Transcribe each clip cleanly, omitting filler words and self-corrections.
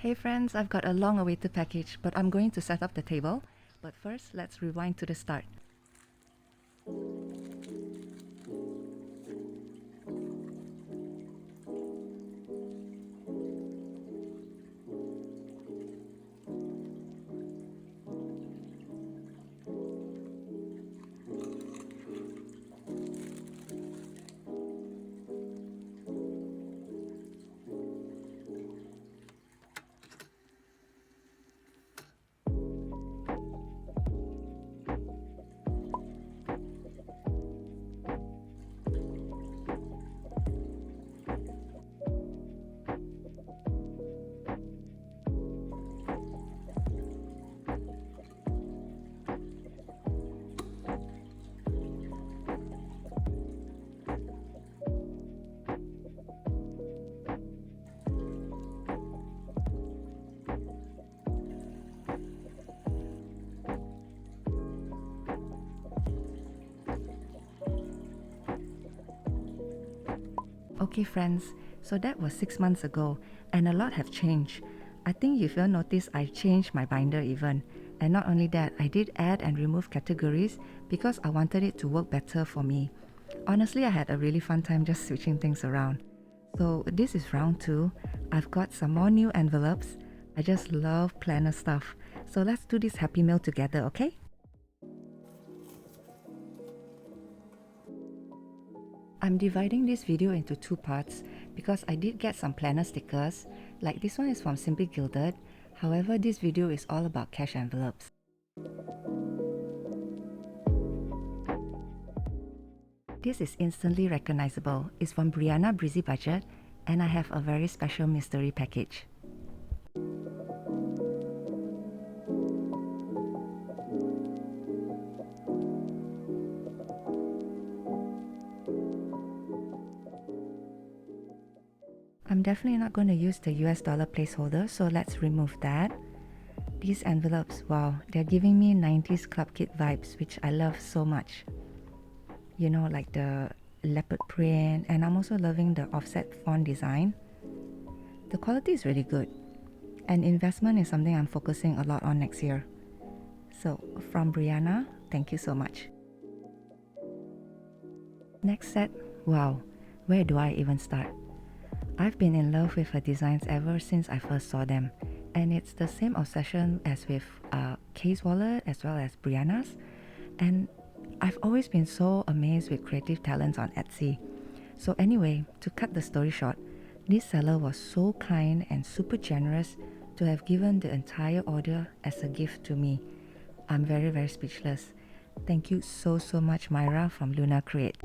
Hey friends, I've got a long-awaited package, but I'm going to set up the table. But first, let's rewind to the start. Okay friends, so that was 6 months ago and a lot have changed. I think if you'll notice, I changed my binder even. And not only that, I did add and remove categories because I wanted it to work better for me. Honestly, I had a really fun time just switching things around. So this is round 2. I've got some more new envelopes. I just love planner stuff. So let's do this happy meal together, okay? I'm dividing this video into 2 parts because I did get some planner stickers, like this one is from Simply Gilded. However, this video is all about cash envelopes. This is instantly recognizable. It's from Briana BreezyBudget and I have a very special mystery package. I'm definitely not going to use the US dollar placeholder, so let's remove that. These envelopes, wow, they're giving me 90s club kit vibes, which I love so much. You know, like the leopard print, and I'm also loving the offset font design. The quality is really good, and investment is something I'm focusing a lot on next year. So from Briana, thank you so much. Next set, wow, where do I even start? I've been in love with her designs ever since I first saw them, and it's the same obsession as with Kay's wallet as well as Briana's, and I've always been so amazed with creative talents on Etsy. So anyway, to cut the story short, this seller was so kind and super generous to have given the entire order as a gift to me. I'm very speechless. Thank you so much, Myra from Luna Creates.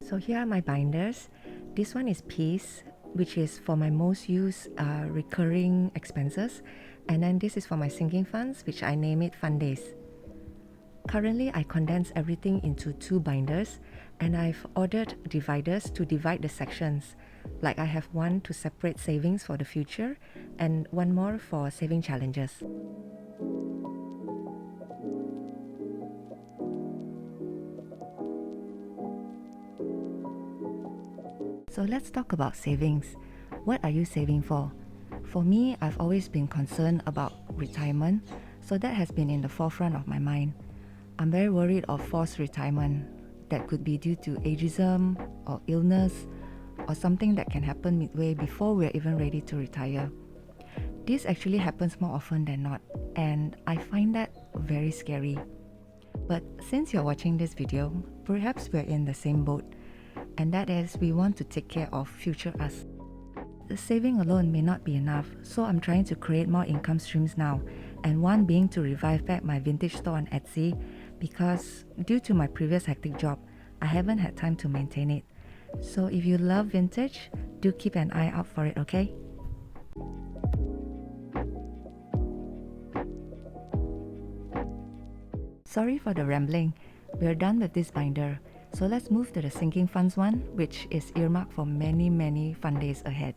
So here are my binders. This one is Peace, which is for my most used recurring expenses. And then this is for my sinking funds, which I name it Fun Days. Currently, I condense everything into 2 binders, and I've ordered dividers to divide the sections. Like I have one to separate savings for the future, and one more for saving challenges. So let's talk about savings. What are you saving for? For me, I've always been concerned about retirement, so that has been in the forefront of my mind. I'm very worried of forced retirement that could be due to ageism or illness or something that can happen midway before we're even ready to retire. This actually happens more often than not, and I find that very scary. But since you're watching this video, perhaps we're in the same boat, and that is we want to take care of future us. Saving alone may not be enough, so I'm trying to create more income streams now, and one being to revive back my vintage store on Etsy because due to my previous hectic job, I haven't had time to maintain it. So if you love vintage, do keep an eye out for it, okay? Sorry for the rambling. We're done with this binder. So let's move to the sinking funds one, which is earmarked for many fun days ahead.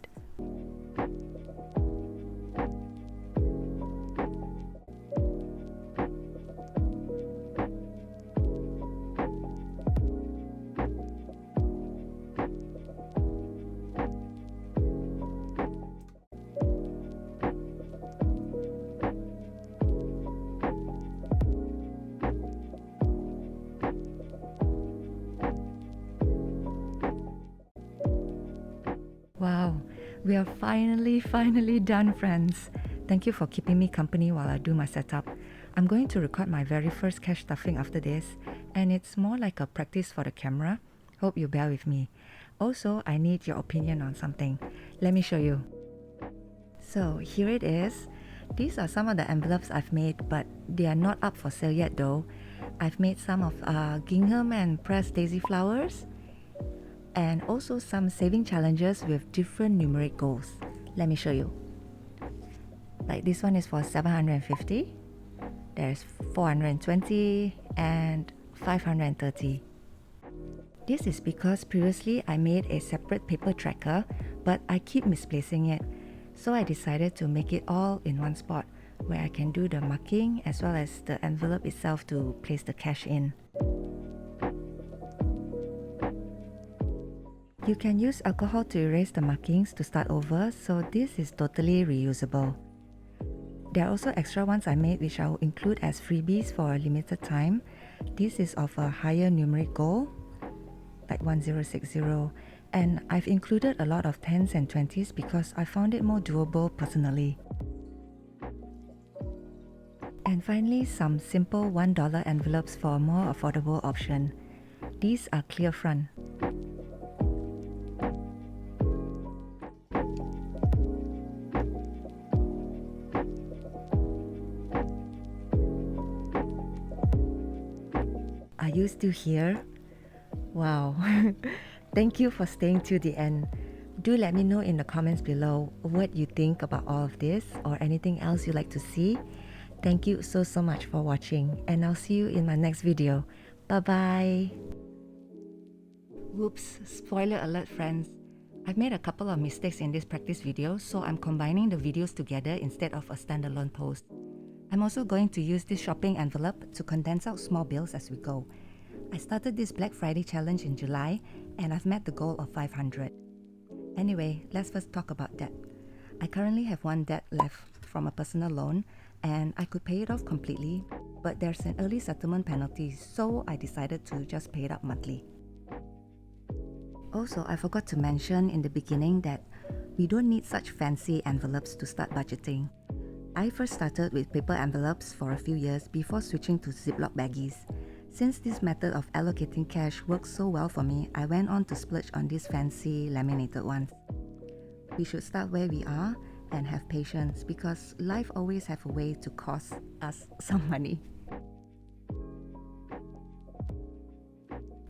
We are finally done, friends. Thank you for keeping me company while I do my setup. I'm going to record my very first cash stuffing after this, and it's more like a practice for the camera. Hope you bear with me. Also, I need your opinion on something. Let me show you. So here it is. These are some of the envelopes I've made, but they are not up for sale yet though. I've made some of gingham and pressed daisy flowers, and also some saving challenges with different numeric goals. Let me show you. Like this one is for 750, there's 420 and 530. This is because previously I made a separate paper tracker, but I keep misplacing it. So I decided to make it all in one spot where I can do the marking as well as the envelope itself to place the cash in. You can use alcohol to erase the markings to start over, so this is totally reusable. There are also extra ones I made which I will include as freebies for a limited time. This is of a higher numeric goal, like 1060, and I've included a lot of 10s and 20s because I found it more doable personally. And finally, some simple $1 envelopes for a more affordable option. These are clear front. Are you still here? Wow. Thank you for staying till the end. Do let me know in the comments below what you think about all of this or anything else you'd like to see. Thank you so much for watching, and I'll see you in my next video. Bye bye. Whoops, spoiler alert friends. I've made a couple of mistakes in this practice video, so I'm combining the videos together instead of a standalone post. I'm also going to use this shopping envelope to condense out small bills as we go. I started this Black Friday challenge in July, and I've met the goal of 500. Anyway, let's first talk about debt. I currently have one debt left from a personal loan, and I could pay it off completely, but there's an early settlement penalty, so I decided to just pay it up monthly. Also, I forgot to mention in the beginning that we don't need such fancy envelopes to start budgeting. I first started with paper envelopes for a few years before switching to Ziploc baggies. Since this method of allocating cash works so well for me, I went on to splurge on these fancy laminated ones. We should start where we are and have patience because life always has a way to cost us some money.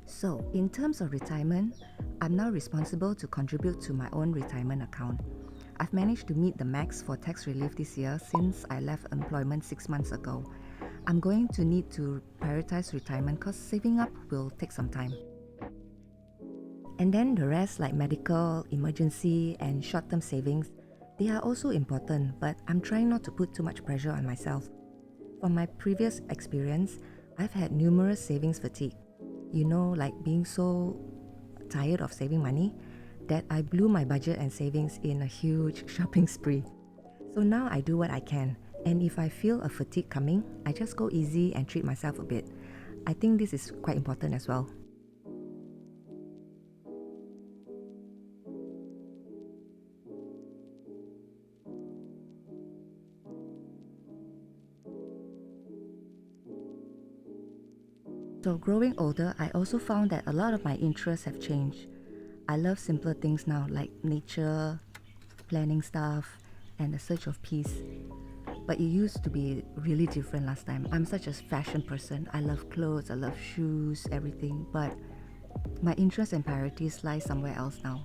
So, in terms of retirement, I'm now responsible to contribute to my own retirement account. I've managed to meet the max for tax relief this year since I left employment 6 months ago. I'm going to need to prioritize retirement because saving up will take some time. And then the rest like medical, emergency and short-term savings, they are also important, but I'm trying not to put too much pressure on myself. From my previous experience, I've had numerous savings fatigue. You know, like being so tired of saving money that I blew my budget and savings in a huge shopping spree. So now I do what I can, and if I feel a fatigue coming, I just go easy and treat myself a bit. I think this is quite important as well. So growing older, I also found that a lot of my interests have changed. I love simpler things now like nature, planning stuff, and the search of peace. But it used to be really different last time. I'm such a fashion person. I love clothes, I love shoes, everything. But my interests and priorities lie somewhere else now.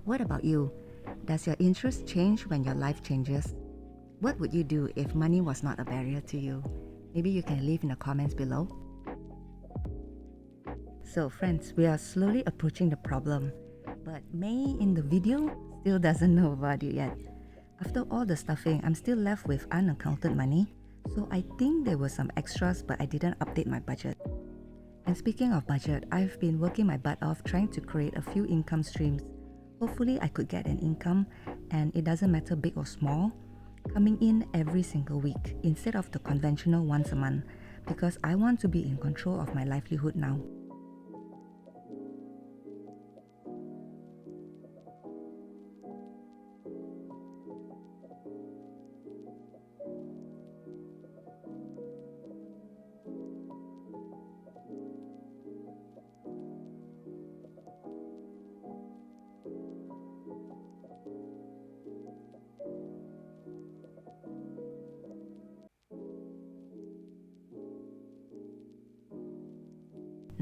What about you? Does your interest change when your life changes? What would you do if money was not a barrier to you? Maybe you can leave in the comments below. So friends, we are slowly approaching the problem, but May in the video still doesn't know about it yet. After all the stuffing, I'm still left with unaccounted money, so I think there were some extras but I didn't update my budget. And speaking of budget, I've been working my butt off trying to create a few income streams. Hopefully I could get an income, and it doesn't matter big or small, coming in every single week instead of the conventional once a month, because I want to be in control of my livelihood now.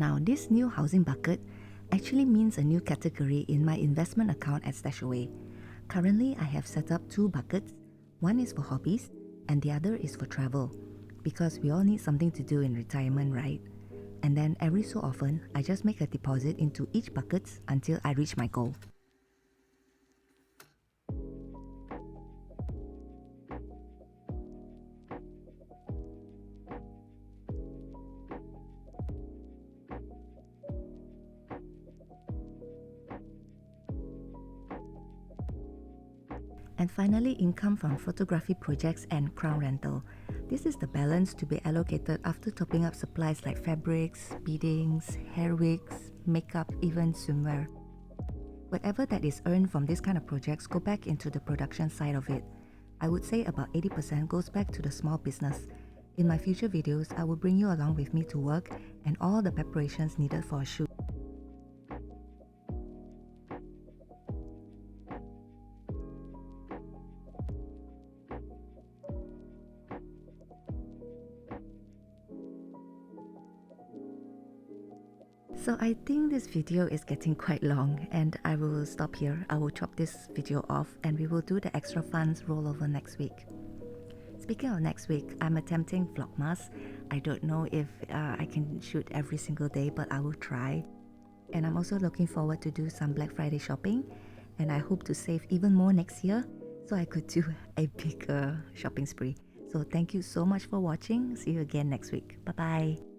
Now, this new housing bucket actually means a new category in my investment account at Stashaway. Currently, I have set up 2 buckets. One is for hobbies and the other is for travel, because we all need something to do in retirement, right? And then every so often, I just make a deposit into each bucket until I reach my goal. And finally, income from photography projects and crown rental. This is the balance to be allocated after topping up supplies like fabrics, beadings, hair wigs, makeup, even swimwear. Whatever that is earned from this kind of projects go back into the production side of it. I would say about 80% goes back to the small business. In my future videos, I will bring you along with me to work and all the preparations needed for a shoot. So I think this video is getting quite long and I will stop here. I will chop this video off and we will do the extra funds rollover next week. Speaking of next week, I'm attempting Vlogmas. I don't know if I can shoot every single day, but I will try. And I'm also looking forward to do some Black Friday shopping, and I hope to save even more next year so I could do a bigger shopping spree. So thank you so much for watching. See you again next week. Bye bye.